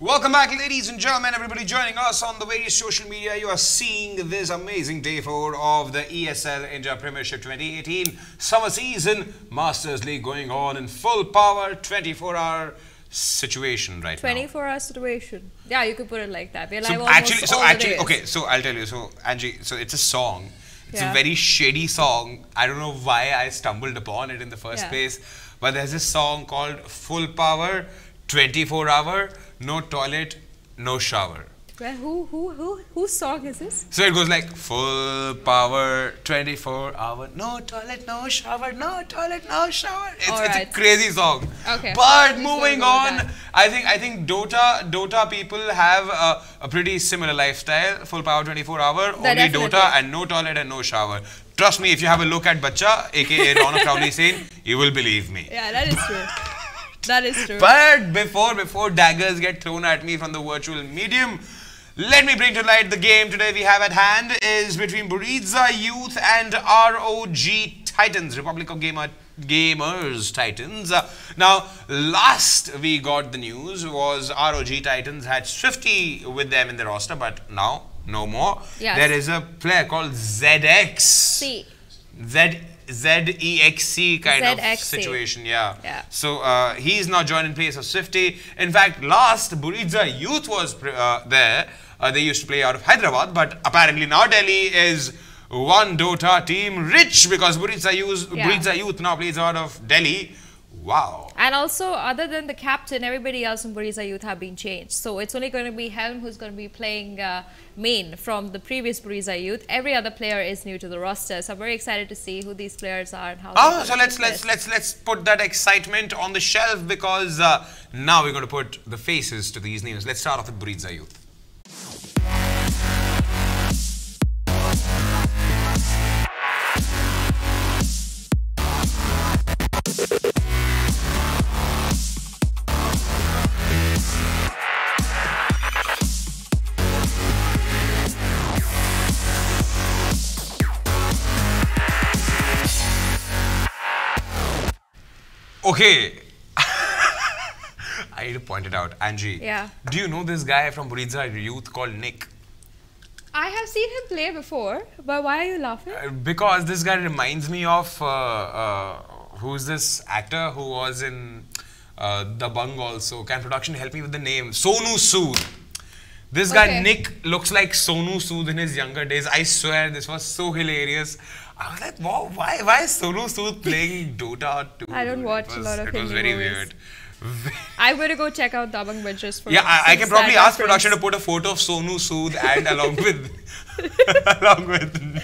Welcome back, ladies and gentlemen, everybody joining us on the various social media. You are seeing this amazing day 4 of the ESL India Premiership 2018 summer season. Masters League going on in full power, 24-hour situation right now. 24-hour situation. Yeah, you could put it like that. We're live okay, so I'll tell you. So, Angie, so it's a song. It's a very shady song. I don't know why I stumbled upon it in the first place. But there's this song called Full Power, 24-hour, no toilet, no shower. Well, whose song is this? So it goes like full power, 24-hour, no toilet, no shower, no toilet, no shower. It's a crazy song. Okay. But moving on, I think DOTA people have a pretty similar lifestyle. Full power, 24-hour, only DOTA and no toilet and no shower. Trust me, if you have a look at Bacha, aka Rona Crowley Sane, you will believe me. Yeah, that is true. That is true. But before daggers get thrown at me from the virtual medium, let me bring to light the game today we have at hand is between Buriza Youth and ROG Titans, Republic of Gamers Titans. Now, last we got the news was ROG Titans had Swifty with them in the roster, but now no more. Yes. There is a player called ZXC. ZEXC kind of situation, yeah. So he's now joined in place of Swifty. In fact, last Buriza Youth was there. They used to play out of Hyderabad, but apparently now Delhi is one DOTA team rich because Buriza Youth now plays out of Delhi. Wow. And also, other than the captain, everybody else in Buriza Youth have been changed. So it's only going to be Helm who's going to be playing main from the previous Buriza Youth. Every other player is new to the roster. So I'm very excited to see who these players are and how. So let's put that excitement on the shelf because now we're going to put the faces to these names. Let's start off with Buriza Youth. Okay, I need to point it out. Angie, do you know this guy from Buriza Youth called Nick? I have seen him play before, but why are you laughing? Because this guy reminds me of, who's this actor who was in Dabangg also? Can production help me with the name? Sonu Sood. This guy Nick looks like Sonu Sood in his younger days. I swear this was so hilarious. I was like, wow, why is Sonu Sood playing DOTA 2? I don't watch a lot of Hindi movies. It was very weird. I'm going to go check out Dabangg Benches for I can probably ask production to put a photo of Sonu Sood and along with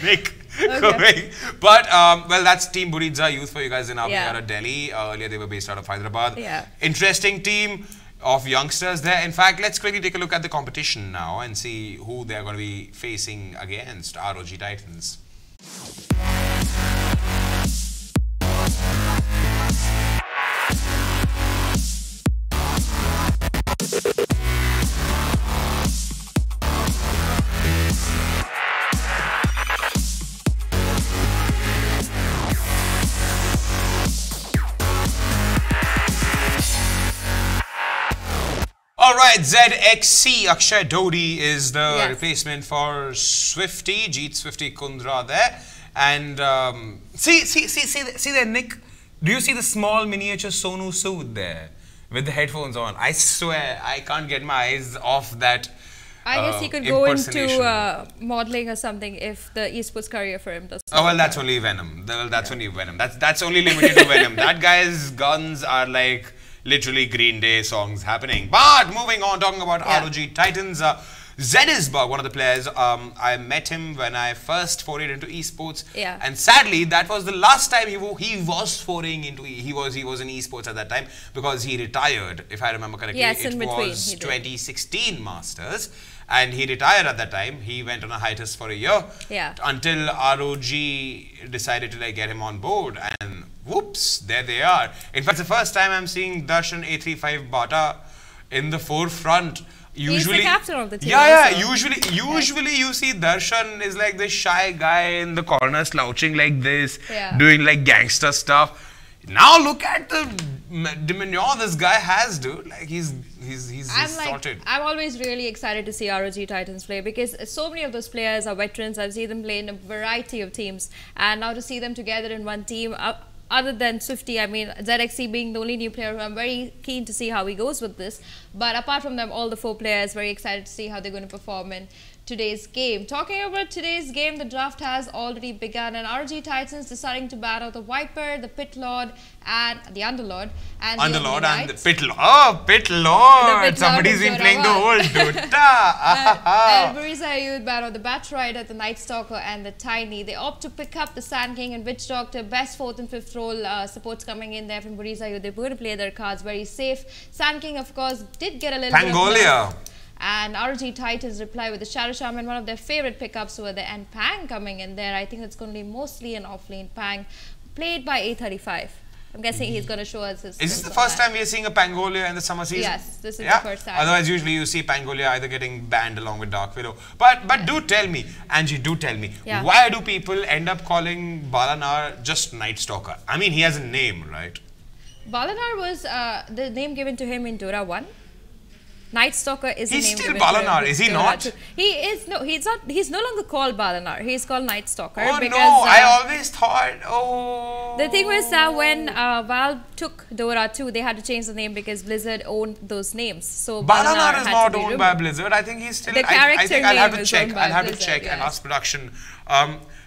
Nick going. But, well, that's Team Buriza Youth for you guys in out of Delhi. Earlier they were based out of Hyderabad. Interesting team of youngsters there. In fact, let's quickly take a look at the competition now and see who they're going to be facing against ROG Titans. Alright, ZXC Akshay Dodi is the replacement for Swifty, Jeet Swifty Kundra there. And see there, Nick. Do you see the small miniature Sonu Sood there with the headphones on? I swear I can't get my eyes off that. I guess he could go into modeling or something if the esports career for him does. Oh well, that's only Venom. That's only Venom. That's only limited to Venom. That guy's guns are like literally Green Day songs happening. But moving on, talking about ROG Titans. Zedisberg, one of the players, I met him when I first forayed into esports, and sadly that was the last time he was foraying into he was in esports at that time because he retired, if I remember correctly. It was 2016 Masters, and he retired at that time. He went on a hiatus for a year until ROG decided to get him on board, and whoops, there they are. In fact, it's the first time I'm seeing Darshan A35 Bata in the forefront. Usually, he's the captain of the team. Usually you see Darshan is like this shy guy in the corner slouching like this, doing like gangster stuff. Now look at the demeanor this guy has, dude. Like he's sorted. I'm always really excited to see ROG Titans play because so many of those players are veterans. I've seen them play in a variety of teams, and now to see them together in one team. Other than Swifty, I mean, ZXC being the only new player, who I'm very keen to see how he goes with this. But apart from them, all the 4 players, very excited to see how they're going to perform in today's game. Talking about today's game, the draft has already begun, and ROG Titans deciding to bat out the Viper, the Pit Lord, and the Underlord, and Underlord and the Pit Lord. Oh, Pit Lord! Somebody's been playing the whole DOTA. And Buriza Youth bat out the Bat Rider, the Night Stalker, and the Tiny. They opt to pick up the Sand King and Witch Doctor. Best 4th and 5th role supports coming in there from Buriza Youth. They're going to play their cards very safe. Sand King, of course, did get a little bit of love. And ROG Titans reply with the Shadow Shaman, one of their favorite pickups over there, and Pang coming in there. I think it's going to be mostly an off-lane Pang, played by A35. I'm guessing he's going to show us his... Is this the first time we are seeing a Pangolia in the summer season? Yes, this is the first time. Otherwise, usually you see Pangolia either getting banned along with Dark Widow. But do tell me, Angie, do tell me, why do people end up calling Balanar just Night Stalker? I mean, he has a name, right? Balanar was the name given to him in Dota 1. Night Stalker is he's the name. He's still Balanar, is he not? He is no. He's not. He's no longer called Balanar. He's called Night Stalker. Oh because, no! I always thought. Oh. The thing was that when Valve took Dota 2, they had to change the name because Blizzard owned those names. So Balanar is not owned by Blizzard. I think he's still. The character I think I'll have to check. I'll have to check and ask production.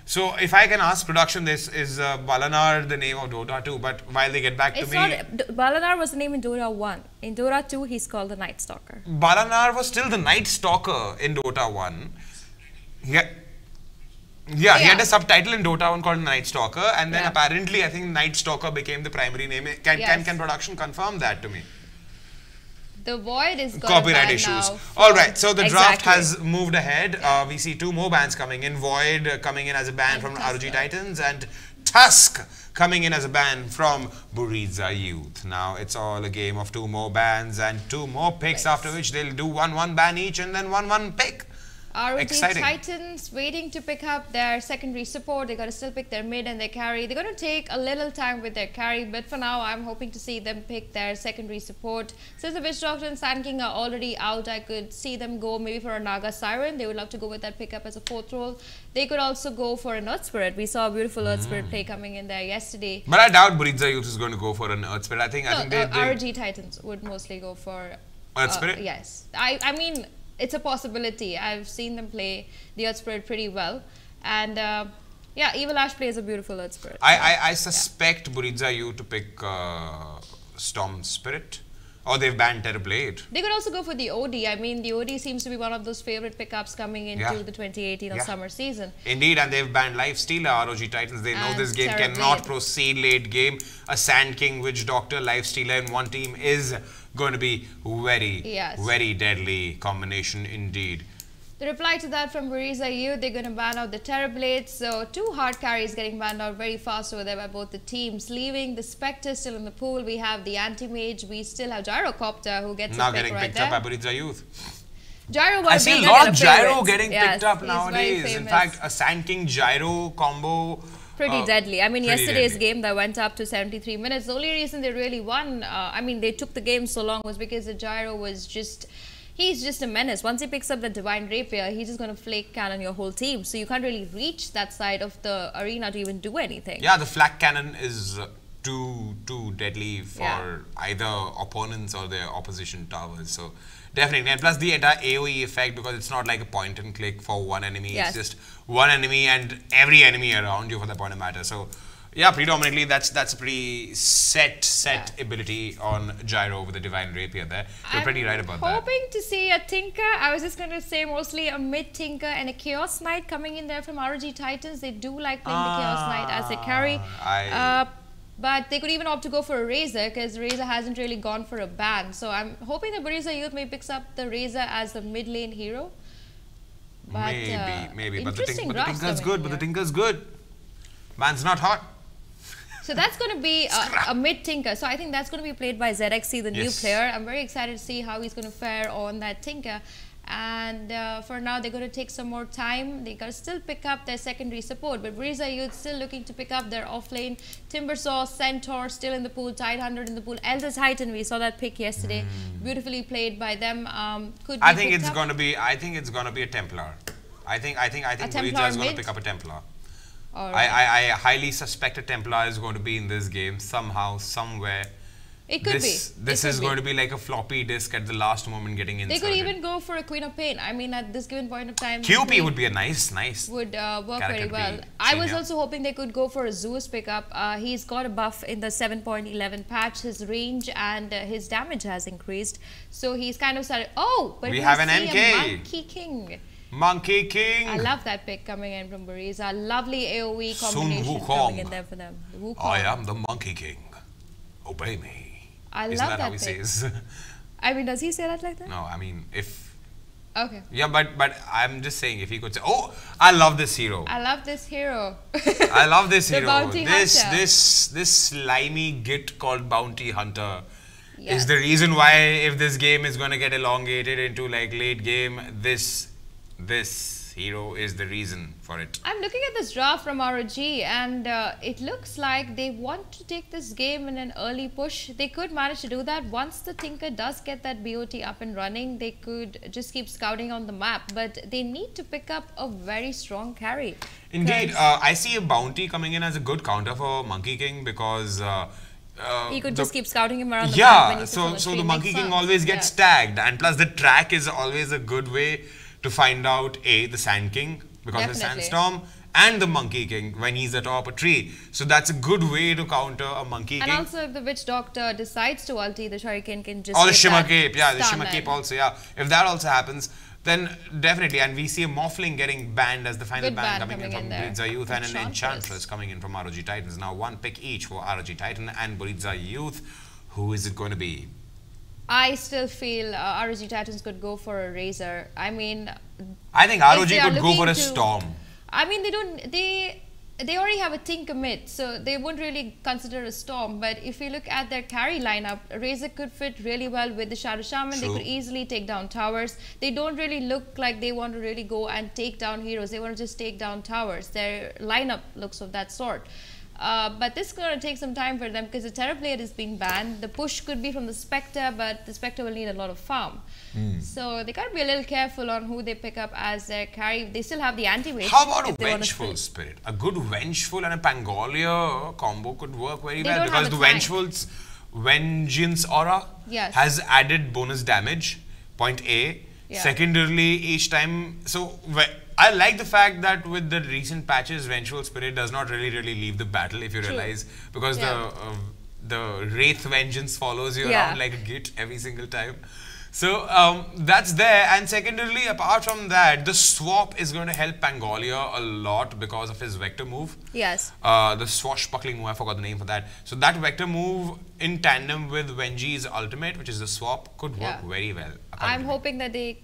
So if I can ask production, this is Balanar the name of Dota 2, but while they get back to me... Balanar was the name in Dota 1. In Dota 2, he's called the Night Stalker. Balanar was still the Night Stalker in Dota 1. He had a subtitle in Dota 1 called Night Stalker, and then apparently I think Night Stalker became the primary name. Can production confirm that to me? The Void is copyright issues. Alright, so the draft has moved ahead. We see 2 more bans coming in. Void coming in as a ban from ROG Titans, and Tusk coming in as a ban from Buriza Youth. Now it's all a game of 2 more bans and 2 more picks, after which they'll do 1-1 ban each and then 1-1 pick. ROG Titans waiting to pick up their secondary support. They're going to still pick their mid and their carry. They're going to take a little time with their carry, but for now I'm hoping to see them pick their secondary support. Since the Witch Doctor and Sand King are already out, I could see them go maybe for a Naga Siren. They would love to go with that pickup as a 4th role. They could also go for an Earth Spirit. We saw a beautiful Earth Spirit play coming in there yesterday. But I doubt Buriza Youth is going to go for an Earth Spirit. I think ROG Titans would mostly go for Earth Spirit? Yes. I mean, it's a possibility. I've seen them play the Earth Spirit pretty well. And Evil Ash plays a beautiful Earth Spirit. I suspect Buriza Youth to pick Storm Spirit. Or they've banned Terrorblade. They could also go for the OD. I mean, the OD seems to be one of those favorite pickups coming into the 2018 summer season. Indeed, and they've banned Lifestealer, ROG Titans. They know this game cannot proceed late game. A Sand King, Witch Doctor, Lifestealer in one team is going to be very deadly combination indeed. The reply to that from Buriza Youth, they're going to ban out the Terrorblade. So 2 hard carries getting banned out very fast over there by both the teams. Leaving the Spectre still in the pool. We have the Anti-Mage. We still have Gyrocopter who gets now getting picked up by Buriza Youth. Gyro I see a lot of Gyro getting picked up nowadays. In fact, a Sand King Gyro combo. Pretty deadly. I mean, yesterday's game that went up to 73 minutes. The only reason they really won, I mean, they took the game so long was because the Gyro was just... He's just a menace. Once he picks up the Divine Rapier, he's just going to flake cannon your whole team. So you can't really reach that side of the arena to even do anything. Yeah, the flak cannon is too deadly for either opponents or their opposition towers. So definitely. And plus the entire AoE effect, because it's not like a point and click for one enemy. It's just one enemy and every enemy around you for that point of matter. So yeah, predominantly that's a pretty set ability on Gyro with the Divine Rapier there. You're pretty right about that. I'm hoping to see a Tinker. I was just going to say mostly a mid Tinker and a Chaos Knight coming in there from ROG Titans. They do like playing the Chaos Knight as a carry. But they could even opt to go for a Razor because Razor hasn't really gone for a ban. So I'm hoping that Buriza Youth may picks up the Razor as the mid lane hero. But, maybe. But the Tinker's good. But the Tinker's good. Man's not hot. So that's going to be a mid-Tinker. So I think that's going to be played by ZXC, the new player. I'm very excited to see how he's going to fare on that Tinker. And for now, they're going to take some more time. They got to still pick up their secondary support. But Buriza Youth still looking to pick up their offlane. Timbersaw, Centaur still in the pool. Tidehunter in the pool. Elder Titan, we saw that pick yesterday. Beautifully played by them. I think it's going to be. I think it's going to be a Templar. I think Buriza is going to pick up a Templar. Right. I highly suspect a Templar is going to be in this game somehow, somewhere. It could be. This is going to be like a floppy disk at the last moment getting inserted. They could even go for a Queen of Pain. I mean, at this given point of time, QP would be a nice would work very well. I was also hoping they could go for a Zeus pickup. He's got a buff in the 7.11 patch. His range and his damage has increased, so he's kind of started. Oh, but we have an MK. Monkey King. Monkey King. I love that pick coming in from Buriza. Lovely AoE combination coming in there for them. I am the Monkey King. Obey me. I Isn't love that that how he pick. says? I mean, does he say that like that? No, I mean, if... Okay. Yeah, but I'm just saying, if he could say, oh, I love this hero. I love this hero. I love this hero. Bounty Hunter. This slimy git called Bounty Hunter is the reason why, if this game is going to get elongated into like late game, this hero is the reason for it. I'm looking at this draft from ROG, and it looks like they want to take this game in an early push. They could manage to do that. Once the Tinker does get that BOT up and running, they could just keep scouting on the map, but they need to pick up a very strong carry. Indeed, I see a Bounty coming in as a good counter for Monkey King, because he could just keep scouting him around the map. Yeah, so the Monkey King always gets tagged, and plus the track is always a good way to find out the Sand King, because of the Sandstorm, and the Monkey King when he's atop a tree. So that's a good way to counter a Monkey King. And also, if the Witch Doctor decides to ulti, the Shuriken can just... Or the Shimmer Cape, the Shimmer Cape also, If that also happens, then definitely. And we see a Morphling getting banned as the final ban coming in from Buriza Youth, and an Enchantress coming in from ROG Titans. Now one pick each for ROG Titan and Buriza Youth. Who is it going to be? I still feel ROG Titans could go for a Razor. I mean, I think ROG could go for a Storm. I mean, they already have a Tinker mid, so they won't really consider a Storm. But if you look at their carry lineup, Razor could fit really well with the Shadow Shaman. They could easily take down towers. They don't really look like they want to really go and take down heroes. They want to just take down towers. Their lineup looks of that sort. But this is going to take some time for them, because the Terror Blade is being banned. The push could be from the Spectre, but the Spectre will need a lot of farm. So they got to be a little careful on who they pick up as their carry. They still have the anti-wave. How about a Vengeful Spirit? A good Vengeful and a Pangolia combo could work very well, because the Vengeful's Vengeance aura has added bonus damage, point A. Secondarily, each time... So I like the fact that with the recent patches, Vengeful Spirit does not really leave the battle, if you realize, because the Wraith Vengeance follows you around like a git every single time. So that's there. And secondarily, apart from that, the swap is going to help Pangolia a lot because of his vector move. Yes. The swashbuckling move, I forgot the name for that. So that vector move in tandem with Venji's ultimate, which is the swap, could work very well. I'm hoping that they...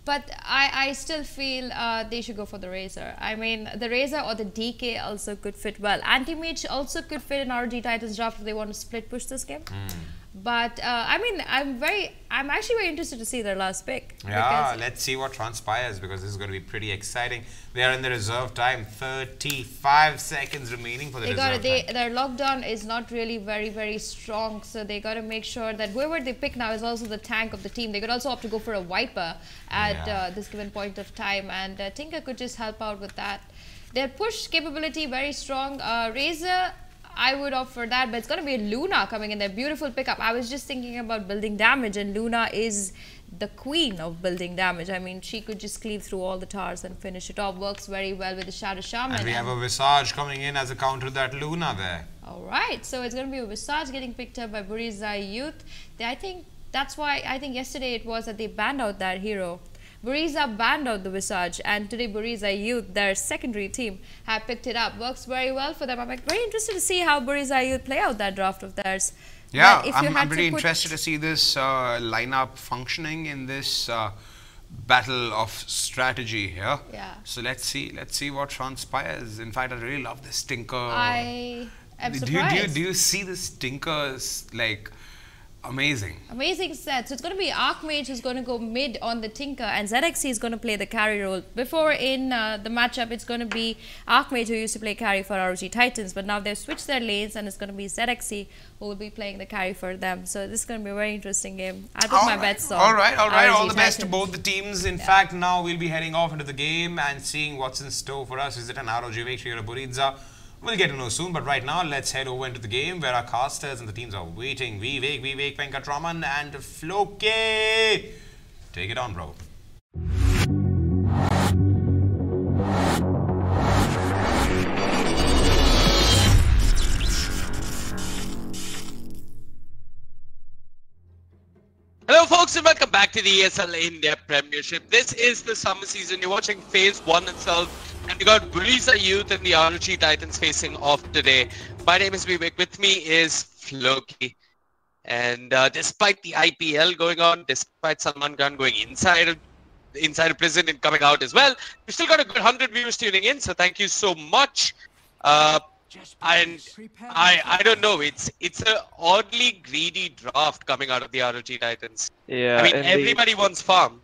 But I still feel they should go for the Razor. I mean, the Razor or the DK also could fit well. Anti-Mage also could fit in ROG Titans draft if they want to split push this game. But I mean, I'm actually very interested to see their last pick. Yeah, let's see what transpires, because this is going to be pretty exciting. They are in the reserve time. 35 seconds remaining for the reserve time. Their lockdown is not really very strong, so they got to make sure that whoever they pick now is also the tank of the team. They could also opt to go for a Viper at this given point of time, and Tinker could just help out with that. Their push capability very strong. Razor, I would opt for that, but it's going to be Luna coming in there. Beautiful pickup. I was just thinking about building damage, and Luna is the queen of building damage. I mean, she could just cleave through all the towers and finish it off. Works very well with the Shadow Shaman. And we have a Visage coming in as a counter to that Luna there. Alright, so it's going to be a Visage getting picked up by Buriza Youth. I think that's why, I think yesterday it was that they banned out that hero. Buriza banned out the Visage, and today Buriza Youth, their secondary team, have picked it up. Works very well for them. I'm very interested to see how Buriza Youth play out that draft of theirs. Yeah, I'm pretty interested to see this lineup functioning in this battle of strategy here. Yeah. So let's see what transpires. In fact, I really love this Tinker. I am surprised. Do you see this Tinker's like Amazing. Amazing set. So it's going to be Archmage who's going to go mid on the Tinker, and ZXC is going to play the carry role. Before in the matchup, it's going to be Archmage who used to play carry for ROG Titans, but now they've switched their lanes and it's going to be ZXC who will be playing the carry for them. So this is going to be a very interesting game. I put my bets on. All right. ROG All the best to Titans. both the teams. In fact, now we'll be heading off into the game and seeing what's in store for us. Is it an ROG victory or a Buriza? We'll get to know soon, but right now, let's head over into the game where our casters and the teams are waiting. Vivek, Venkatraman, and Floke. Take it on, bro. Hello folks and welcome back to the ESL India Premiership. This is the summer season. You're watching Phase 1 itself. And we got Buriza Youth and the ROG Titans facing off today. My name is Vivek. With me is Floki. And despite the IPL going on, despite Salman Khan going inside of prison and coming out as well, we've still got a good 100 viewers tuning in. So thank you so much. And I don't know. It's an oddly greedy draft coming out of the ROG Titans. Yeah, I mean everybody wants farm.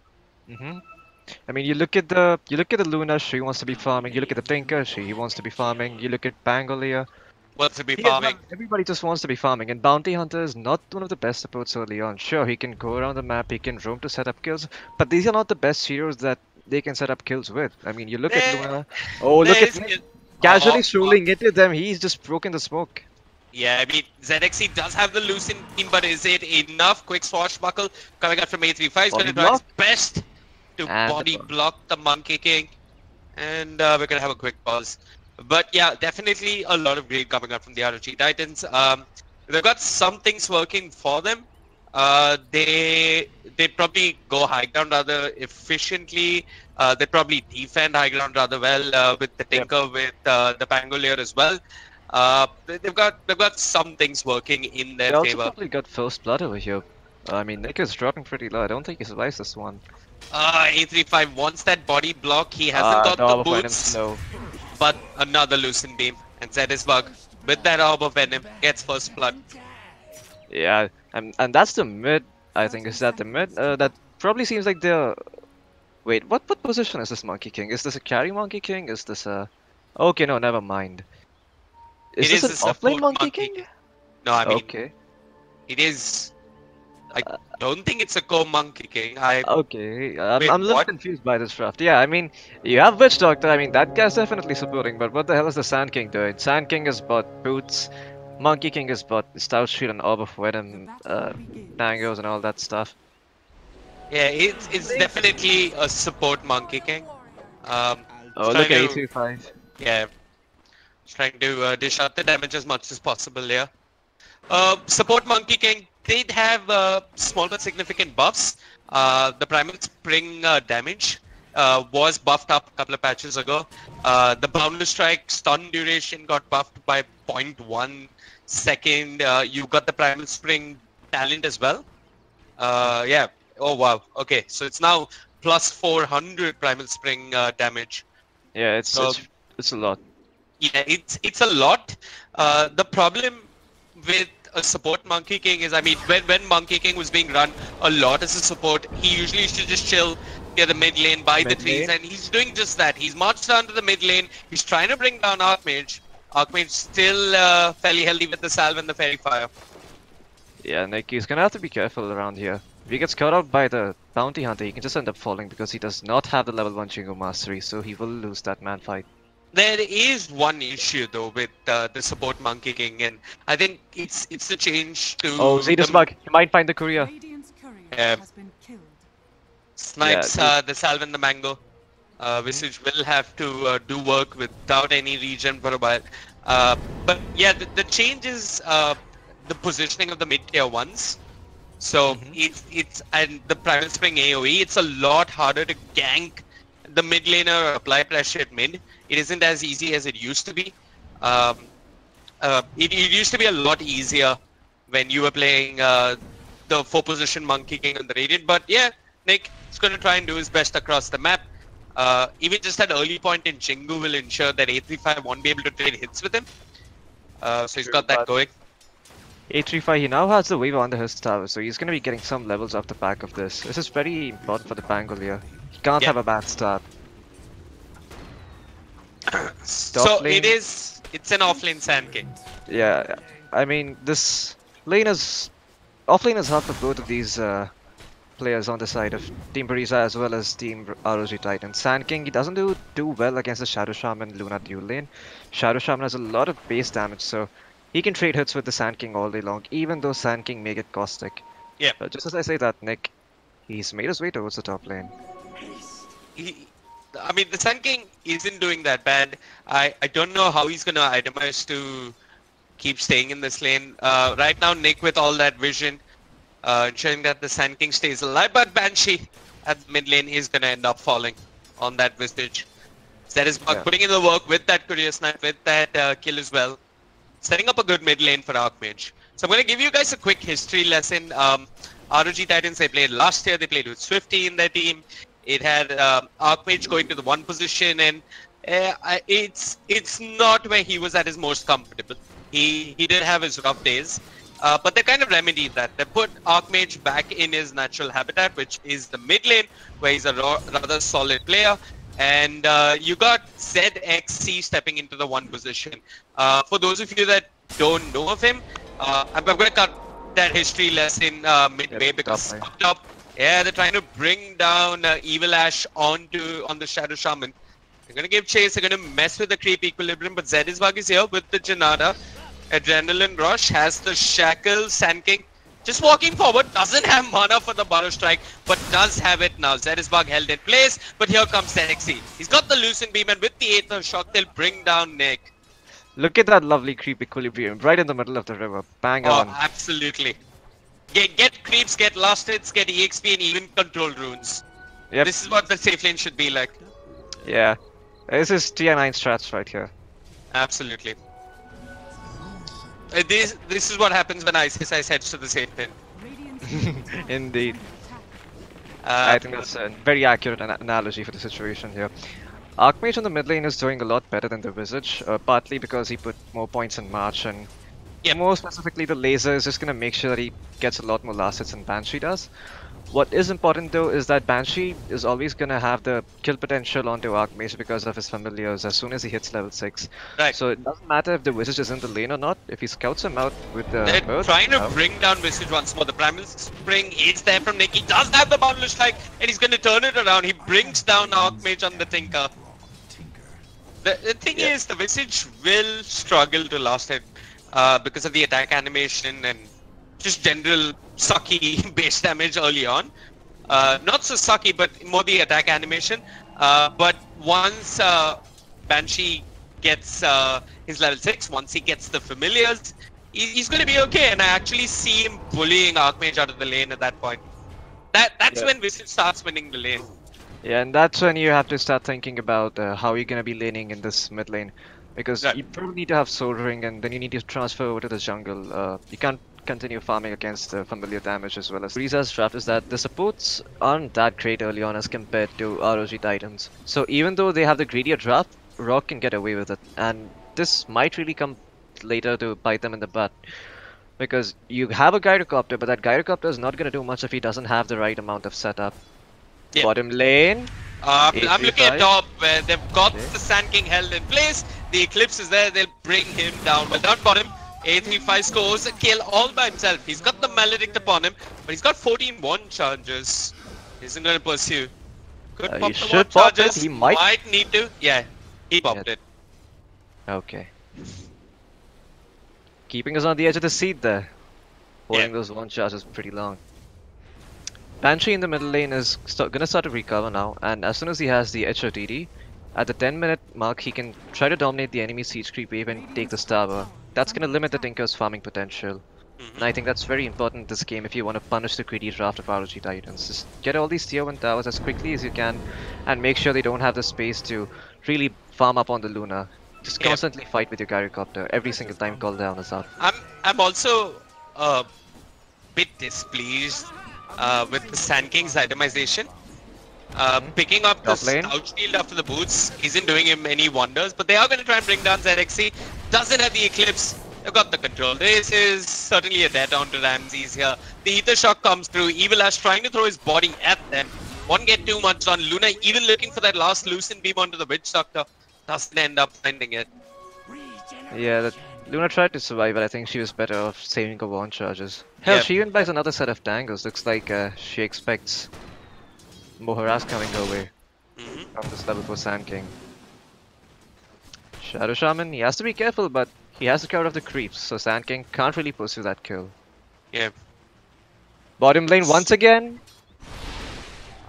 I mean, you look at the Luna, she wants to be farming. You look at the Tinker, she wants to be farming. You look at Bangalore, Wants to be farming. everybody just wants to be farming. And Bounty Hunter is not one of the best supports early on. Sure, he can go around the map, he can roam to set up kills, but these are not the best heroes that they can set up kills with. I mean, you look at Luna. Oh, look at him. Casually strolling into them, he's just broken the smoke. Yeah, I mean, ZXC does have the Lucent team, but is it enough? Quick swashbuckle coming out from A35. He's going to try his best to And body block the Monkey King. And we're going to have a quick pause. But yeah, definitely a lot of greed coming out from the ROG Titans. They've got some things working for them. They probably go high ground rather efficiently. They probably defend high ground rather well with the Tinker, with the Pangolier as well. They've got some things working in their They also favor. probably got first blood over here. I mean, Nick is dropping pretty low. I don't think he survives this one. A35 wants that body block. He hasn't got the boots, but another Lucent Beam. And Zedisbug, with that Orb of Venom, gets first blood. Yeah, and that's the mid. I think is that the mid. That probably seems like they're. Wait, what position is this Monkey King? Is this a carry Monkey King? Is this a? Okay, no, never mind. Is It this is an a offlane support Monkey Monkey King? No, I mean, Okay. it is. I don't think it's a co-Monkey King. Okay, Wait, I'm a little what? confused by this draft. Yeah, I mean, you have Witch Doctor. I mean, that guy's definitely supporting. But what the hell is the Sand King doing? Sand King is bought boots. Monkey King is bought Stout Shield and Orb of Venom, Tangos and all that stuff. Yeah, it's definitely a support Monkey King. Oh, look at A25. Yeah, trying to dish out the damage as much as possible here. Support Monkey King did have small but significant buffs. The Primal Spring damage was buffed up a couple of patches ago. The Boundless Strike stun duration got buffed by 0.1 second. You got the Primal Spring talent as well. Yeah. Oh wow. Okay, so it's now plus 400 Primal Spring damage. Yeah, it's So- it's a lot. Yeah, it's a lot. The problem with a support Monkey King is, I mean, when Monkey King was being run a lot as a support, he usually used to just chill near the mid lane by the Mid trees, lane. and he's doing just that. He's marched down to the mid lane. He's trying to bring down Archmage. Archmage still fairly healthy with the Salve and the Fairy Fire. Yeah, Nick, he's gonna have to be careful around here. If he gets caught out by the Bounty Hunter, he can just end up falling because he does not have the level 1 Jingo Mastery, so he will lose that man fight. There is one issue though with the support Monkey King, and I think it's the change to Oh, Zetus the Bug, he might find the courier. has snipes the Salve and the Mango. Visage will have to do work without any regen for a while. But yeah, the change is the positioning of the mid tier ones. So it's and the Primal Spring AoE, it's a lot harder to gank the mid laner or apply pressure at mid. It isn't as easy as it used to be. It used to be a lot easier when you were playing the 4-position Monkey King on the Radiant. But yeah, Nick is going to try and do his best across the map. Even just that early point in Jingu will ensure that A35 won't be able to trade hits with him. So he's got that going. 835, he now has the wave under his tower, so he's going to be getting some levels off the back of this. This is very important for the Bangle here. He can't have a bad start. So it's an offlane Sand King. Yeah, I mean, this lane is... Offlane is hard for both of these players on the side of Team Buriza as well as Team ROG Titan. Sand King, he doesn't do too well against the Shadow Shaman Luna dual lane. Shadow Shaman has a lot of base damage, so he can trade hits with the Sand King all day long, even though Sand King may get caustic. Yeah. But just as I say that, Nick, he's made his way towards the top lane. I mean, the Sand King isn't doing that bad. I don't know how he's going to itemize to keep staying in this lane. Right now, Nick with all that vision, ensuring that the Sand King stays alive, but Banshee at the mid lane is going to end up falling on that Visage. Zedisbug putting in the work with that Courier Snipe, with that kill as well. Setting up a good mid lane for Archmage. So I'm going to give you guys a quick history lesson. ROG Titans, they played last year, they played with Swifty in their team. It had Archmage going to the 1 position, and it's not where he was at his most comfortable. He did have his rough days, but they kind of remedied that. They put Archmage back in his natural habitat, which is the mid lane, where he's a rather solid player. And you got ZXC stepping into the 1 position. For those of you that don't know of him, I'm going to cut that history lesson midway because up top, they're trying to bring down Evil Ash on the Shadow Shaman. They're going to give chase, they're going to mess with the creep equilibrium, but Zedisbug is here with the Janada. Adrenaline Rush has the Shackle, Sand King. Just walking forward, doesn't have mana for the Burrow Strike, but does have it now. Zedisbug held in place, but here comes ZXC. He's got the Lucent Beam, and with the Aether Shock, they'll bring down Nick. Look at that lovely creep equilibrium, right in the middle of the river. Bang on. Oh, absolutely. Get creeps, get last hits, get EXP, and even control runes. Yep. This is what the safe lane should be like. Yeah. This is tier 9 strats right here. Absolutely. This is what happens when Ice heads to the safe pin. Indeed. I think that's a very accurate analogy for the situation here. Archmage on the mid lane is doing a lot better than the Visage, partly because he put more points in March, and more specifically the laser is just going to make sure that he gets a lot more last hits than Banshee does. What is important though is that Banshee is always going to have the kill potential onto Archmage because of his familiars as soon as he hits level 6. Right. So it doesn't matter if the Visage is in the lane or not, if he scouts him out with the They're trying to bring down Visage once more. The Primal Spring is there from Nick. He does have the Boundless Strike, and he's going to turn it around. He brings down Archmage on the Tinker. The thing is, the Visage will struggle to last hit because of the attack animation and just general sucky base damage early on. Not so sucky, but more the attack animation. But once Banshee gets his level 6, once he gets the familiars, he's going to be okay. And I actually see him bullying Archmage out of the lane at that point. That's when Visage starts winning the lane. Yeah, and that's when you have to start thinking about how you're going to be laning in this mid lane. Because you probably need to have Soul Ring, and then you need to transfer over to the jungle. You can't continue farming against familiar damage as well as Buriza's draft is that the supports aren't that great early on as compared to ROG Titans. So even though they have the greedier draft, ROG can get away with it, and this might really come later to bite them in the butt. Because you have a Gyrocopter, but that Gyrocopter is not going to do much if he doesn't have the right amount of setup. Yeah. Bottom lane. I'm looking at top where they've got the Sand King held in place. The Eclipse is there, they'll bring him down. But down bottom, 835 scores a kill all by himself. He's got the Maledict upon him, but he's got 14 1 charges. Isn't going to pursue. Could pop the 1 charges. He might need to. Yeah, he popped it. Okay. Keeping us on the edge of the seat there. Holding those 1 charges pretty long. Banshee in the middle lane is going to start to recover now, and as soon as he has the HOTD, at the 10-minute mark he can try to dominate the enemy siege creep wave and take the Starver. That's going to limit the Tinker's farming potential. And I think that's very important this game if you want to punish the greedy draft of ROG Titans. Just get all these tier 1 towers as quickly as you can and make sure they don't have the space to really farm up on the Luna. Just constantly fight with your Gyrocopter every single time call down is out. I'm also a bit displeased with the Sand King's itemization. Picking up the Scout Shield after the boots isn't doing him any wonders, but they are going to try and bring down ZXC. Doesn't have the Eclipse. They've got the control. This is certainly a dead onto Ramses here. The Ether Shock comes through. Evil Ash trying to throw his body at them. Won't get too much on. Luna even looking for that last Lucent Beam onto the Witch Doctor. Doesn't end up finding it. Yeah, Luna tried to survive, but I think she was better off saving her wand charges. Hell, she even buys another set of dangles. Looks like she expects more harass coming her way from this level for Sand King. Shadow Shaman, he has to be careful, but he has the cover of the creeps, so Sand King can't really pursue that kill. Yeah. Bottom lane once again.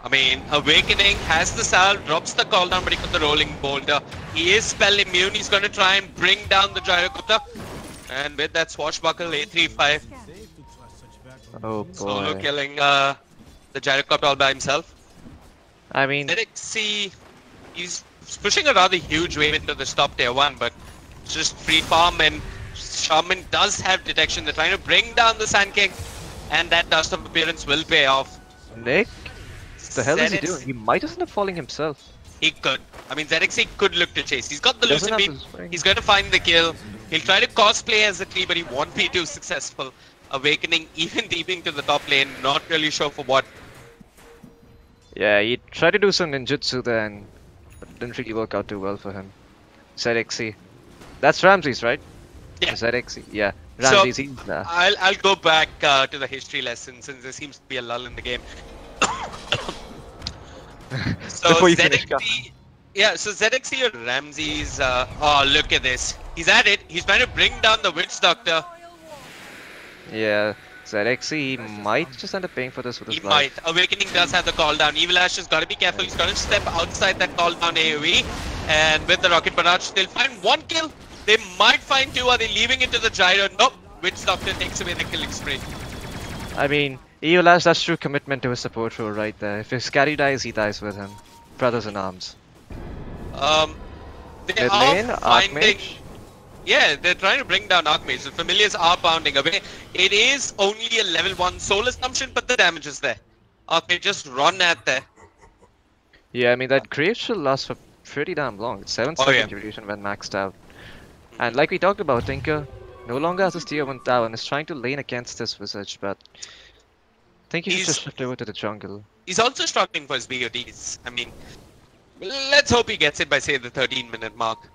I mean, Awakening has the salve, drops the call down, but he got the rolling boulder. He is spell immune. He's going to try and bring down the Gyrocopter. And with that swashbuckle, A35. Oh boy. Solo killing the Gyrocopter all by himself. I mean, Zedexy, he's pushing a rather huge wave into the top tier 1, but it's just free farm, and Shaman does have detection. They're trying to bring down the Sand King, and that Dust of Appearance will pay off. Nick? What the hell is he doing? He might just end up falling himself. He could. I mean, Zedexy could look to chase. He's got the Doesn't Lucent have Beam. his He's going to find the kill. He'll try to cosplay as a tree, but he won't be too successful. Awakening even deeping to the top lane. Not really sure for what. Yeah, he tried to do some ninjutsu then, but it didn't really work out too well for him. Zedexy. That's Ramses, right? Yeah. Zedexy, yeah. So, Ramses, he's I'll go back to the history lesson since there seems to be a lull in the game. So Before you finish, Zedexy, yeah, so Zedexy or Ramses, oh look at this. He's at it, he's trying to bring down the Witch Doctor. Yeah, Zedexy, he might just end up paying for this with his He life. might. Awakening does have the call down. Evil Ash has got to be careful, he's got to step outside that call down AoE. And with the Rocket Barrage, they'll find one kill. They might find two. Are they leaving it to the Gyro? Nope. Witch Doctor takes away the killing spree. I mean, Evil Ash, that's true commitment to his support role right there. If his carry dies, he dies with him. Brothers in arms. They Mid are lane, finding... Archmage. Yeah, they're trying to bring down Archmage. The familiars are pounding away. It is only a level 1 soul assumption, but the damage is there. Archmage just run at there. Yeah, I mean, that Grave should last for pretty damn long. It's 7-second duration when maxed out. And like we talked about, Tinker no longer has his tier 1 tower and is trying to lane against this Visage, but I think he should just shift over to the jungle. He's also struggling for his BOTs. I mean, let's hope he gets it by, say, the 13-minute mark.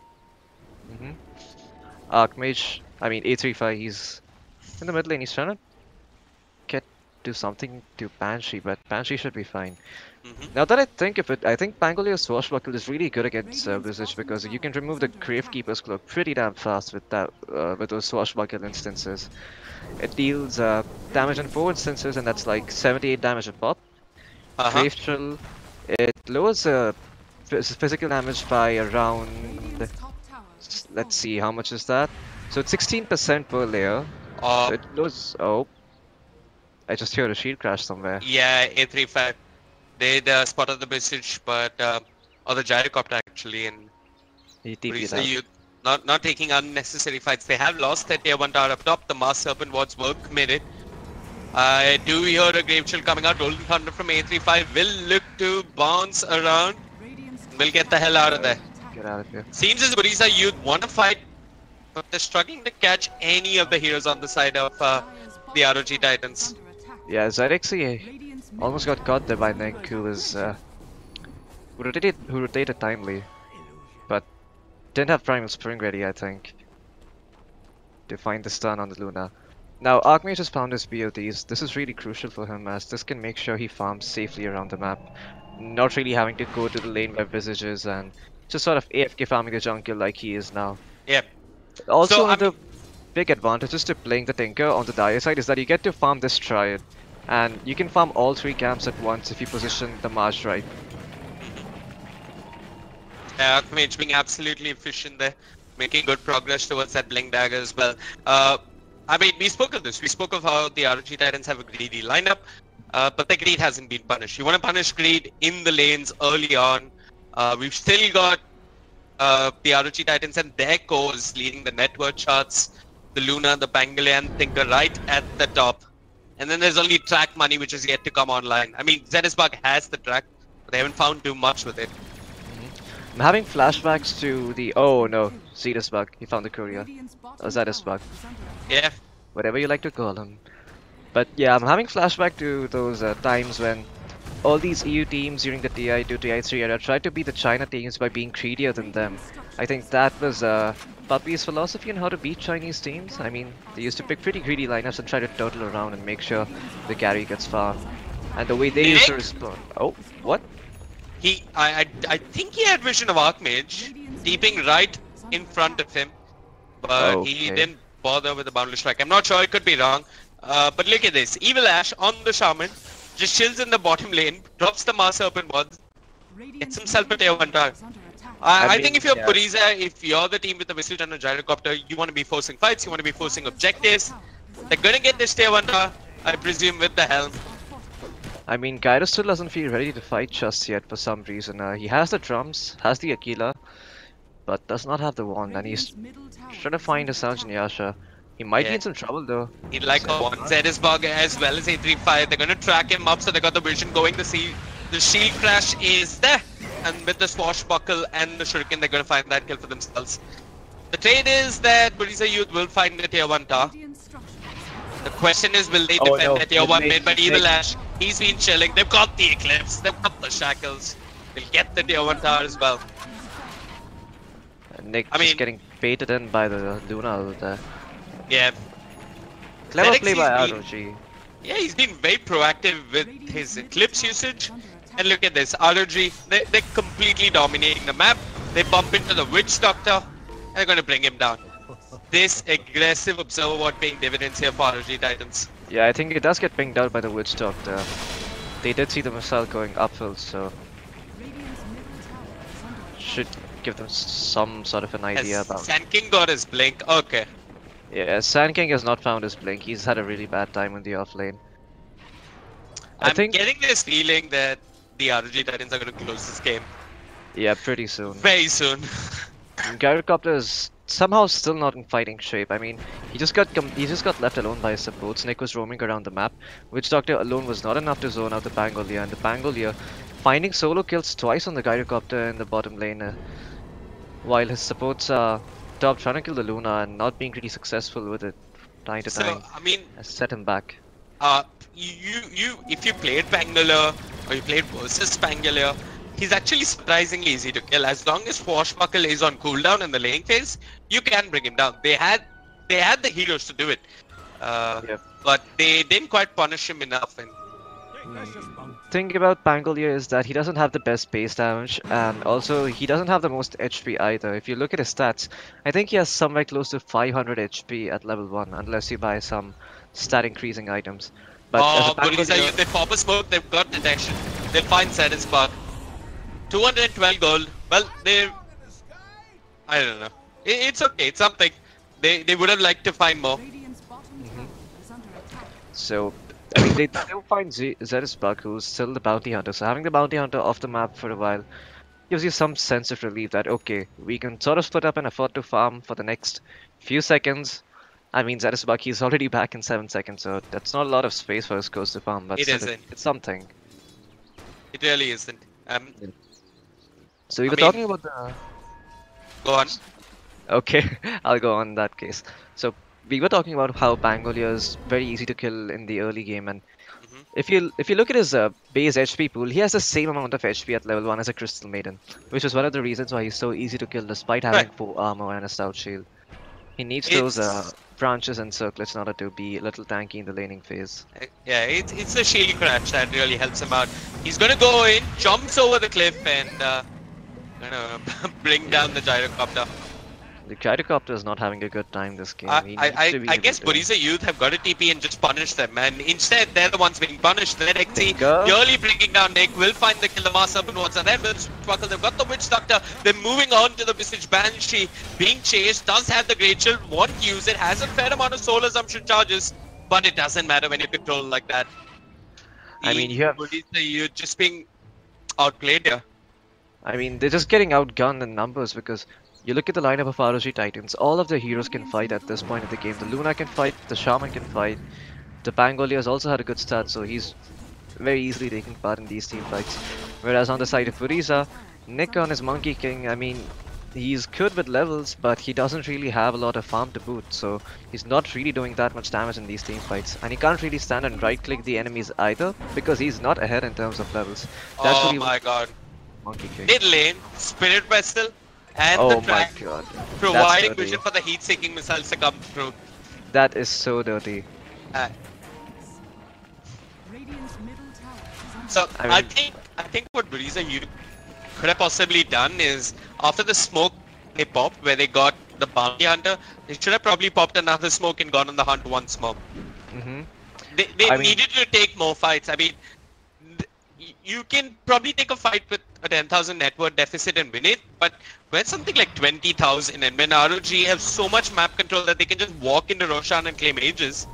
Archmage, I mean, A35, he's in the mid lane. He's trying to do something to Banshee, but Banshee should be fine. Now that I think of it, I think Pangolier Swashbuckle is really good against Visage because you can remove the Gravekeeper's Cloak pretty damn fast with that with those Swashbuckle instances. It deals damage in 4 instances, and that's like 78 damage a pop. Grave Chill, it lowers physical damage by around, let's see, how much is that? So it's 16% per layer. So it lowers, oh, I just heard a shield crash somewhere. Yeah, A35. They spotted the message, but or the Gyrocopter actually, and Buriza Youth not taking unnecessary fights. They have lost that tier 1 tower up top. The Mass Serpent Wards were committed. I do hear a Grave Chill coming out. Rolling Thunder from A35 will look to bounce around. We'll get the hell out of there. Get out of here. Seems as Buriza Youth want to fight, but they're struggling to catch any of the heroes on the side of the ROG Titans. Yeah, Zedexy almost got caught there by Nick, who was who rotated timely, but didn't have Primal Spring ready, I think, to find the stun on the Luna. Now, Archmage has found his BOTs. This is really crucial for him, as this can make sure he farms safely around the map, not really having to go to the lane by Visages and just sort of AFK farming the jungle like he is now. Yep. Also, So, one of the big advantages to playing the Tinker on the Dire side is that you get to farm this Triad. And you can farm all 3 camps at once if you position the Marsh right. Archmage being absolutely efficient there, making good progress towards that Blink Dagger as well. I mean, we spoke of this. We spoke of how the ROG Titans have a greedy lineup, but the greed hasn't been punished. You want to punish greed in the lanes early on. We've still got the ROG Titans and their cores leading the network charts. The Luna, the Pangolier, Tinker right at the top. And then there's only track money which is yet to come online. I mean, Zedisbug has the track, but they haven't found too much with it. I'm having flashbacks to the... Oh no, Zedisbug. He found the courier. Zedisbug. Yeah. whatever you like to call him. But yeah, I'm having flashback to those times when all these EU teams during the TI2, TI3 era tried to beat the China teams by being greedier than them. I think that was Puppy's philosophy on how to beat Chinese teams. I mean, they used to pick pretty greedy lineups and try to turtle around and make sure the carry gets far. And the way they used to respond. Oh, what? I think he had vision of Archmage, deeping right in front of him, but he didn't bother with the boundless strike. I'm not sure, I could be wrong. But look at this, Evil Ash on the Shaman, just chills in the bottom lane, drops the Mass Serpent Wards, gets himself a tier 1 tower. I think if you're Buriza, if you're the team with the Whistle and a Gyrocopter, you want to be forcing fights, you want to be forcing objectives. They're gonna get this tier 1 tower, I presume, with the Helm. I mean, Gyro still doesn't feel ready to fight just yet for some reason. He has the drums, has the Aquila, but does not have the wand, and he's trying to find a Sanj and Yasha. He might be in some trouble though. He'd like a one Zedisbug as well as A35. They're gonna track him up, so they got the vision going. The shield crash is there, and with the swashbuckle and the shuriken, they're gonna find that kill for themselves. The trade is that Buriza Youth will find the tier 1 tower. The question is, will they defend the tier 1 mid? But Evil Ash, he's been chilling. They've got the Eclipse, they've got the Shackles. They'll get the tier 1 tower as well. Nick just getting baited in by the Luna over there. Yeah. Clever play by ROG. Yeah, he's been very proactive with his Eclipse usage. And look at this, ROG, they're completely dominating the map. They bump into the Witch Doctor, and they're going to bring him down. This aggressive Observer Ward paying dividends here for ROG Titans. Yeah, I think it does get pinged out by the Witch Doctor. They did see the missile going uphill, so should give them some sort of an idea about. Sand King got his blink, okay. Yeah, Sand King has not found his blink. He's had a really bad time in the off lane. I'm getting this feeling that the ROG Titans are going to close this game. Yeah, pretty soon. Very soon. Gyrocopter is somehow still not in fighting shape. I mean, he just got left alone by his supports. Nick was roaming around the map. Witch Doctor alone was not enough to zone out the Pangolier, and the Pangolier finding solo kills twice on the Gyrocopter in the bottom lane, while his supports are top trying to kill the Luna and not being really successful with it time to time. I mean, has set him back. If you played Pangolier or you played versus Pangolier, he's actually surprisingly easy to kill. As long as Swashbuckle is on cooldown in the laning phase, you can bring him down. They had the heroes to do it, but they didn't quite punish him enough. And thing about Pangolier is that he doesn't have the best base damage, and also he doesn't have the most HP either. If you look at his stats, I think he has somewhere close to 500 HP at level 1, unless you buy some stat increasing items. But Buriza, they pop a smoke, they've got detection. They'll find Zedisbug. 212 gold. Well, I don't know. It's okay. It's something. They would have liked to find more. So, I mean, they still find Zedisbug, who's still the bounty hunter. So having the bounty hunter off the map for a while gives you some sense of relief that, okay, we can sort of split up and afford to farm for the next few seconds. I mean, Zedisbug, he's already back in 7 seconds, so that's not a lot of space for his ghost to farm, but it's something. It really isn't. So we were talking about the... Go on. Okay, I'll go on in that case. So we were talking about how Pangolier is very easy to kill in the early game, and if you look at his base HP pool, he has the same amount of HP at level 1 as a Crystal Maiden, which is one of the reasons why he's so easy to kill despite having 4 armor and a stout shield. He needs those branches and circlets in order to be a little tanky in the laning phase. Yeah, it's the shield crash that really helps him out. He's gonna go in, jumps over the cliff, and gonna bring down the Gyrocopter. The Gyrocopter is not having a good time this game. I guess Buriza Youth have got a TP and just punish them, and instead they're the ones being punished. Then XC purely bringing down Nick, will find the kill, the Mass Serpent Wards, and then with Swashbuckle, they've got the Witch Doctor. They're moving on to the Visage Banshee, being chased, does have the Great Shield, won't use it, has a fair amount of soul assumption charges, but it doesn't matter when you control like that. I mean, you have Buriza Youth just being outplayed here. I mean, they're just getting outgunned in numbers because you look at the lineup of ROG Titans, all of the heroes can fight at this point of the game. The Luna can fight, the Shaman can fight, the Pangolier has also had a good start, so he's very easily taking part in these team fights. Whereas on the side of Buriza, Nick on his Monkey King, I mean, He's good with levels, but he doesn't really have a lot of farm to boot, so he's not really doing that much damage in these team fights. And he can't really stand and right-click the enemies either, because he's not ahead in terms of levels. That's Oh what he my god. Monkey King. Mid lane, Spirit Vessel, and Oh the my track god. providing That's vision dirty. for the heat-seeking missiles to come through. That is so dirty. Uh, Radiant's middle tower is under So I mean- I think what Buriza you could have possibly done is after the smoke they popped where they got the bounty hunter, they should have probably popped another smoke and gone on the hunt once more. Mm-hmm. They I mean- needed to take more fights. I mean, you can probably take a fight with a 10,000 net worth deficit and win it, but when something like 20,000 and when ROG have so much map control that they can just walk into Roshan and claim ages,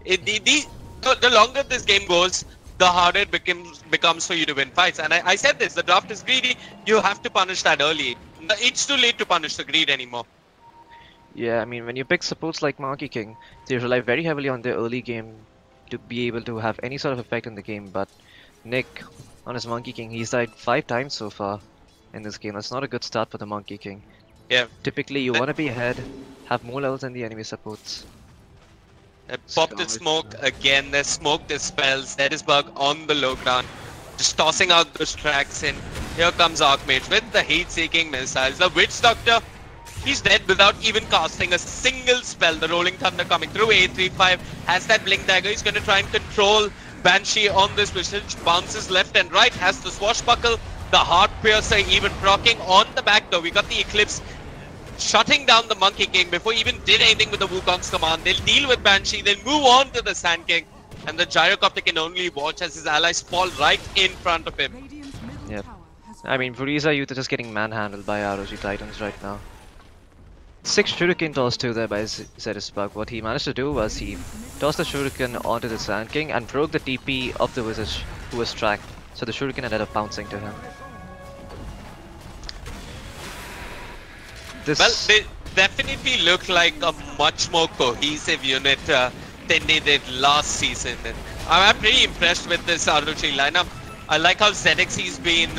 the longer this game goes, the harder it becomes for you to win fights. And I said this, the draft is greedy, you have to punish that early. It's too late to punish the greed anymore. Yeah, I mean, when you pick supports like Monkey King, they rely very heavily on their early game to be able to have any sort of effect in the game, but Nick, on his Monkey King, he's died 5 times so far in this game. That's not a good start for the Monkey King. Yeah. Typically, you want to be ahead, have more levels than the enemy supports. Pop the Scourge, smoke yeah. again, there's smoke dispels, Zetisbug on the low ground, just tossing out those tracks in. Here comes Archmage with the heat-seeking missiles. The Witch Doctor, he's dead without even casting a single spell. The Rolling Thunder coming through, 835 has that Blink Dagger, he's going to try and control Banshee on this Visage, bounces left and right, has the Swashbuckle, the Heart Piercer even proccing on the back door. We got the Eclipse shutting down the Monkey King before he even did anything with the Wukong's command. They'll deal with Banshee, they'll move on to the Sand King, and the Gyrocopter can only watch as his allies fall right in front of him. Radiant's middle Yep. tower has I mean, Buriza Youth are just getting manhandled by ROG Titans right now. 6 shuriken tossed to there by Zetisbug. What he managed to do was he tossed the shuriken onto the Sand King and broke the TP of the Visage, who was tracked. So the shuriken ended up bouncing to him. This Well, they definitely look like a much more cohesive unit than they did last season. And I'm pretty impressed with this ROG lineup. I like how ZXC's been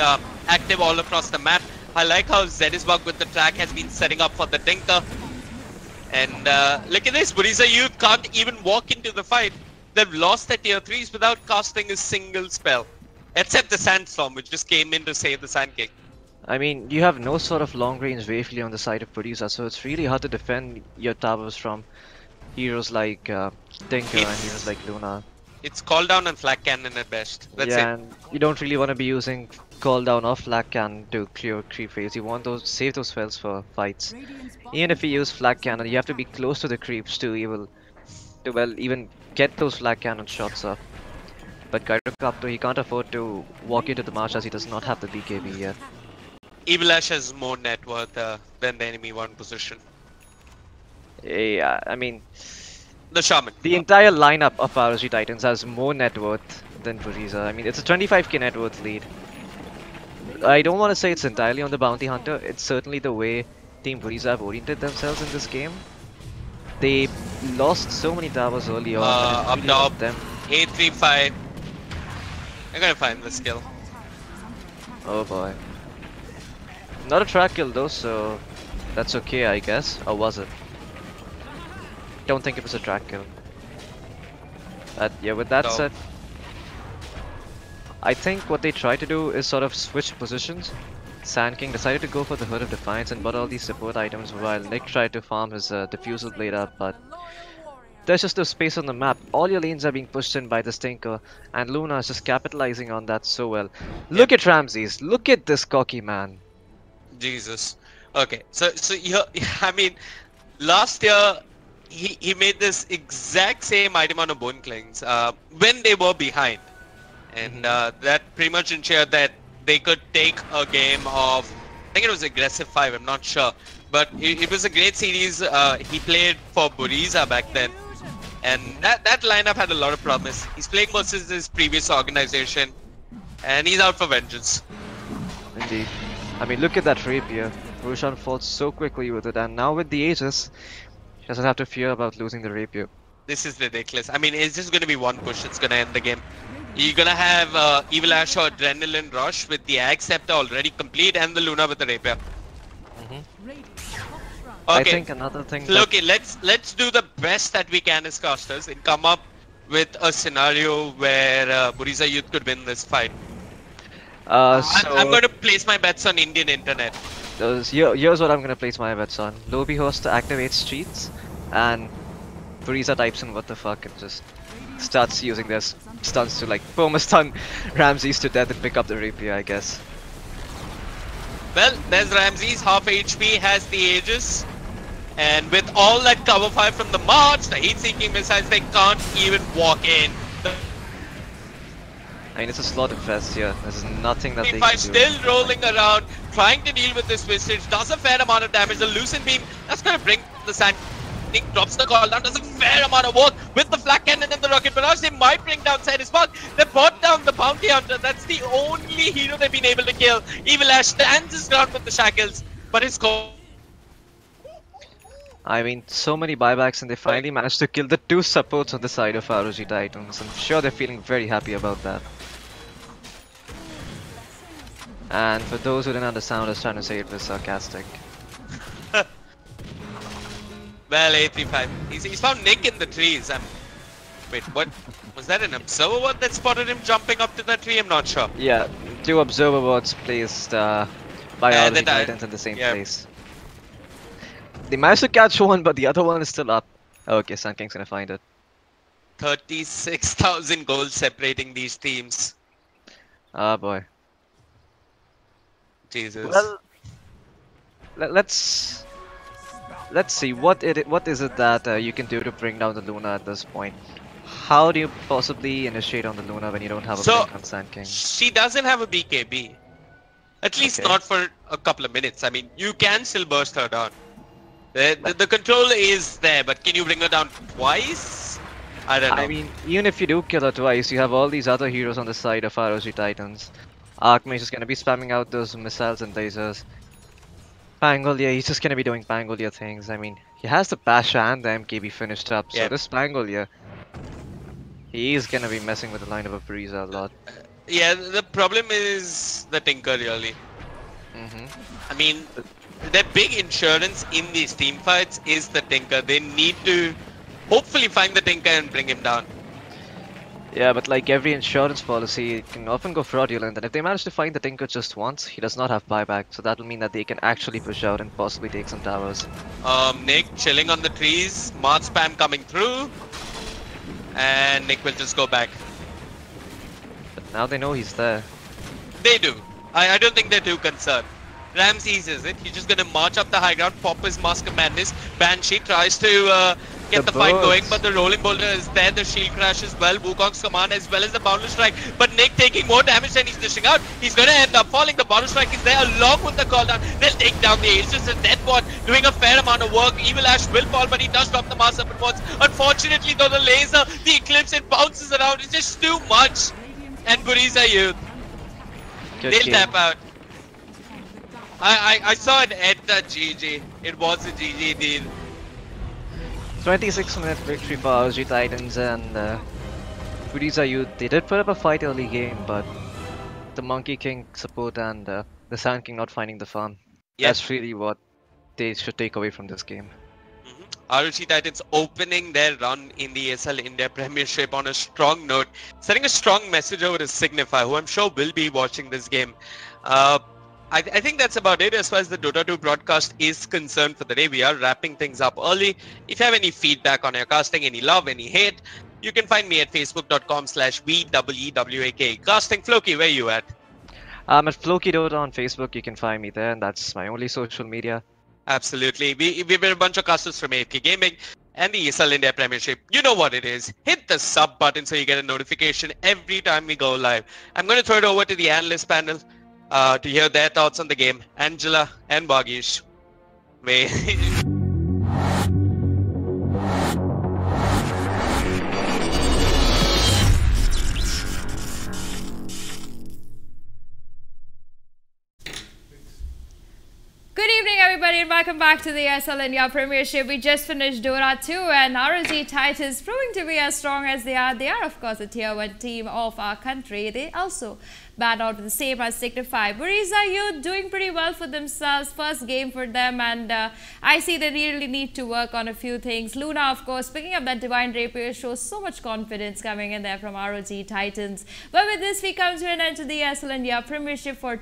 active all across the map. I like how Zetisbug with the track has been setting up for the Tinker. And look at this, Buriza Youth can't even walk into the fight. They've lost their tier 3s without casting a single spell. Except the Sandstorm, which just came in to save the Sand King. I mean, you have no sort of long-range Wavely on the side of Buriza, so it's really hard to defend your towers from heroes like Tinker and heroes like Luna. It's call down and flag cannon at best. That's yeah, it. and you don't really want to be using call down or flag cannon to clear creep phase. You want those save those spells for fights. Radiant's bottom Even if you use flag cannon, you have to be close to the creeps to even get those flag cannon shots up. But Gyrocopter, he can't afford to walk into the march as he does not have the BKB yet. Evil Ash has more net worth than the enemy one position. Yeah, I mean, The Shaman. the entire lineup of ROG Titans has more net worth than Buriza. I mean, it's a 25k net worth lead. I don't want to say it's entirely on the Bounty Hunter. It's certainly the way Team Buriza have oriented themselves in this game. They lost so many towers early on. and it Up really top, hurt them. 835. I'm gonna find the skill. Oh boy. Not a track kill though, so that's okay, I guess. Or was it? Don't think it was a track kill. But yeah, with that No. said, I think what they tried to do is sort of switch positions. Sand King decided to go for the Hood of Defiance and bought all these support items while Nick tried to farm his Diffusal Blade up, but there's just no space on the map. All your lanes are being pushed in by the Stinker, and Luna is just capitalizing on that so well. Look at Ramses, look at this cocky man. Jesus. Okay, so here, I mean, last year he made this exact same item on a Bone Clings when they were behind, and that pretty much ensured that they could take a game of, I think it was aggressive 5, I'm not sure, but it was a great series. He played for Buriza back then, and that lineup had a lot of promise. He's playing versus his previous organization, and he's out for vengeance. Indeed. I mean, look at that rapier. Roshan falls so quickly with it, and now with the Aegis, he doesn't have to fear about losing the rapier. This is ridiculous. I mean, it's just going to be one push. It's going to end the game. You're going to have Evil Ash or Adrenaline Rush with the Axe Scepter already complete and the Luna with the Rapier. I Okay, think another thing that Loki, let's do the best that we can as casters and come up with a scenario where Buriza Youth could win this fight. I'm going to place my bets on Indian internet. here's what I'm gonna place my bets on. Lobby hosts to activate streets, and Buriza types in what the fuck and just starts using their stunts to like perma-stun Ramses to death and pick up the rapier, I guess. Well, there's Ramses, half HP, has the Aegis. And with all that cover fire from the March, the heat-seeking missiles, they can't even walk in. I mean, it's a slaughter fest here. There's nothing that they P5 can do. still rolling around, trying to deal with this Vistage, does a fair amount of damage. The Lucent Beam, that's going to bring the Sand. Nick drops the call down, does a fair amount of work with the Flak Cannon and the Rocket Barrage. They might bring down Cyrus Park. They brought down the Bounty Hunter. That's the only hero they've been able to kill. Evil Ash stands his ground with the Shackles, but his core. I mean, so many buybacks, and they finally managed to kill the 2 supports on the side of ROG Titans. I'm sure they're feeling very happy about that. And for those who didn't understand what I was trying to say, it was sarcastic. Well, 835. He's found Nick in the trees. Wait, what? Was that an observer ward that spotted him jumping up to the tree? I'm not sure. Yeah, 2 observer wards placed by ROG then Titans in the same yeah. place. They managed to catch one, but the other one is still up. Okay, Sun King's gonna find it. 36,000 gold separating these teams. Ah boy. Jesus. Well, let's see what is it that you can do to bring down the Luna at this point. How do you possibly initiate on the Luna when you don't have a blink on Sand King? She doesn't have a BKB. At least Okay. not for a couple of minutes. I mean, you can still burst her down. The control is there, but can you bring her down twice? I don't know. I mean, even if you do kill her twice, you have all these other heroes on the side of ROG Titans. Archmage is gonna be spamming out those missiles and lasers. Pangolier, he's just gonna be doing Pangolier things. I mean, he has the Basha and the MKB finished up, so Yeah. this Pangolier, he is gonna be messing with the line of a Buriza a lot. Yeah, the problem is the Tinker really. I mean, the big insurance in these team fights is the Tinker. They need to hopefully find the Tinker and bring him down. Yeah, but like every insurance policy, it can often go fraudulent, and if they manage to find the Tinker just once, he does not have buyback, so that will mean that they can actually push out and possibly take some towers. Nick chilling on the trees, Mart spam coming through, and Nick will just go back. But now they know he's there. They do. I don't think they're too concerned. Ramses is it. He's just gonna march up the high ground, pop his Mask of Madness. Banshee tries to get the fight going, but the Rolling Boulder is there. The shield crash as well. Wukong's command as well as the Boundless Strike. But Nick taking more damage than he's dishing out. He's gonna end up falling. The Boundless Strike is there along with the call down. They'll take down the Ace. Just a death bot doing a fair amount of work. Evil Ash will fall, but he does drop the Master Serpent once. Unfortunately, though, the laser, the Eclipse, it bounces around. It's just too much. And Buriza Youth, Good they'll game. tap out. I saw it at the GG. It was a GG deal. 26-minute victory for ROG Titans, and Buriza Youth, they did put up a fight early game, but the Monkey King support and the Sand King not finding the farm. Yep. That's really what they should take away from this game. ROG Titans opening their run in the ESL India Premiership on a strong note, sending a strong message over to Signify, who I'm sure will be watching this game. I think that's about it as far as the Dota 2 broadcast is concerned for the day. We are wrapping things up early. If you have any feedback on your casting, any love, any hate, you can find me at facebook.com/VEEWAK. Casting Floki, where you at? I'm at Floki Dota on Facebook, you can find me there, and that's my only social media. Absolutely. We've been a bunch of casters from AFK Gaming and the ESL India Premiership. You know what it is. Hit the sub button so you get a notification every time we go live. I'm going to throw it over to the analyst panel to hear their thoughts on the game. Angela and Bhagish. Wait. Good evening, everybody, and welcome back to the ESL India Premiership. We just finished DOTA 2 and ROG Titans proving to be as strong as they are. They are, of course, a tier 1 team of our country. They also bat out with the same as Signify. Buriza Youth doing pretty well for themselves. First game for them, and I see they really need to work on a few things. Luna, of course, picking up that Divine Rapier shows so much confidence coming in there from ROG Titans. But with this, we come to an end to the ESL India Premiership for